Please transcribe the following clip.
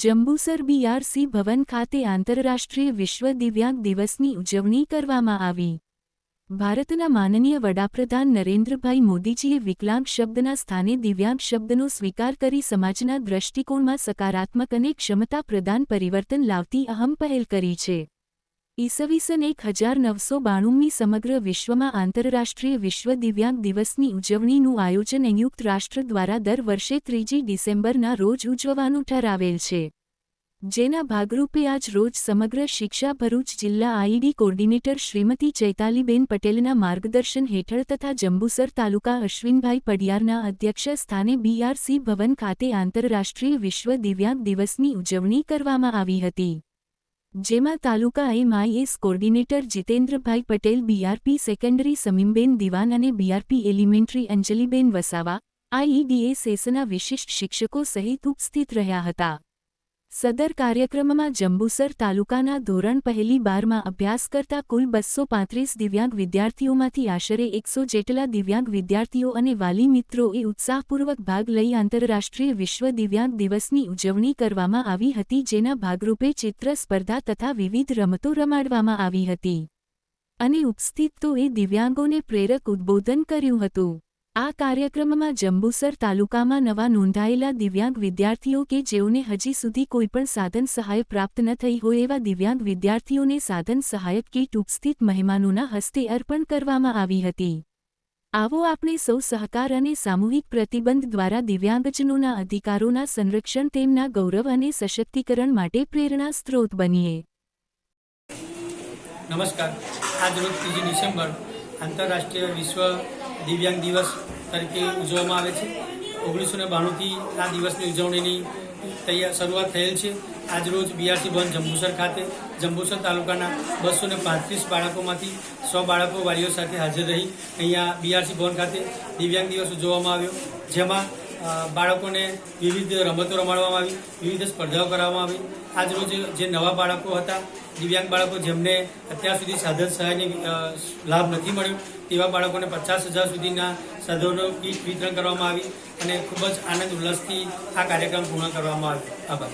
Jambusar BRC ભવન ખાતે આંતરરાષ્ટ્રીય વિશ્વ દિવ્યાંગ દિવસની ઉજવણી કરવામાં આવી। ભારતના માનનીય વડાપ્રધાન નરેન્દ્રભાઈ મોદીજીએ વિકલાંગ શબ્દના સ્થાને દિવ્યાંગ શબ્દનો સ્વીકાર કરી સમાજના દૃષ્ટિકોણમાં સકારાત્મક અને ક્ષમતા પ્રદાન પરિવર્તન લાવતી અહમ પહેલ કરી છે। ઈસવીસન 1992ની સમગ્ર વિશ્વમાં આંતરરાષ્ટ્રીય વિશ્વ દિવ્યાંગ દિવસની ઉજવણીનું આયોજન સંયુક્ત રાષ્ટ્ર દ્વારા દર વર્ષે 3 ડિસેમ્બરના રોજ ઉજવવાનું ઠરાવેલ છે, જેના ભાગરૂપે આજ રોજ સમગ્ર શિક્ષા ભરૂચ જિલ્લા આઈડી કોર્ડિનેટર શ્રીમતી ચૈતાલીબેન પટેલના માર્ગદર્શન હેઠળ તથા જંબુસર તાલુકા અશ્વિનભાઈ પડિયારના અધ્યક્ષ સ્થાને બીઆરસી ભવન ખાતે આંતરરાષ્ટ્રીય વિશ્વ દિવ્યાંગ દિવસની ઉજવણી કરવામાં આવી હતી, જેમાં તાલુકા MIS coordinator જીતેન્દ્રભાઈ Patel, BRP secondary સમીમબેન દિવાન અને બીઆરપી એલિમેન્ટરી અંજલિબેન વસાવા, આઈઈડીએસએસના વિશિષ્ટ શિક્ષકો સહિત ઉપસ્થિત રહ્યા હતા। સદર કાર્યક્રમમાં જંબુસર તાલુકાના ધોરણ 1-12માં અભ્યાસ કરતા કુલ 235 દિવ્યાંગ વિદ્યાર્થીઓમાંથી આશરે 100 જેટલા દિવ્યાંગ વિદ્યાર્થીઓ અને વાલી મિત્રોએ ઉત્સાહપૂર્વક ભાગ લઈ આંતરરાષ્ટ્રીય વિશ્વ દિવ્યાંગ દિવસની ઉજવણી કરવામાં આવી હતી, જેના ભાગરૂપે ચિત્ર સ્પર્ધા તથા વિવિધ રમતો રમાડવામાં આવી હતી અને ઉપસ્થિતોએ દિવ્યાંગોને પ્રેરક ઉદ્બોધન કર્યું હતું। આ કાર્યક્રમમાં જંબુસર તાલુકામાં નવા નોંધાયેલા દિવ્યાંગ વિદ્યાર્થીઓ કે જેઓને હજી સુધી કોઈપણ સાધન સહાય પ્રાપ્ત ન થઈ હોય એવા દિવ્યાંગ વિદ્યાર્થીઓને સાધન સહાયક કીટ ઉપસ્થિત મહેમાનોના હસ્તે અર્પણ કરવામાં આવી હતી। આવો આપણે સૌ સહકાર અને સામૂહિક પ્રતિબંધ દ્વારા દિવ્યાંગજનોના અધિકારોના સંરક્ષણ, તેમના ગૌરવ અને સશક્તિકરણ માટે પ્રેરણા સ્ત્રોત બનીએ। નમસ્કાર। આજરોજ 3 ડિસેમ્બર આંતરરાષ્ટ્રીય વિશ્વ દિવ્યાંગ દિવસ તરીકે ઉજવવામાં આવે છે। 1992થી આ દિવસની ઉજવણીની શરૂઆત થયેલ છે। આજરોજ બીઆરસી ભવન જંબુસર ખાતે જંબુસર તાલુકાના 235 બાળકોમાંથી 100 બાળકો વાલીઓ સાથે હાજર રહી અહીંયા બીઆરસી ભવન ખાતે દિવ્યાંગ દિવસ ઉજવવામાં આવ્યો, જેમાં બાળકોને વિવિધ રમતો રમાડવામાં આવી, વિવિધ સ્પર્ધાઓ કરવામાં આવી। આજરોજ જે નવા બાળકો હતા, દિવ્યાંગ બાળકો જેમને અત્યાર સુધી સાધન સહાયની લાભ નથી મળ્યો, તેવા બાળકોને 50,000 સુધીના સાધનો કીટ વિતરણ કરવામાં આવી અને ખૂબ જ આનંદ ઉલ્લાસથી આ કાર્યક્રમ પૂર્ણ કરવામાં આવ્યો। આભાર।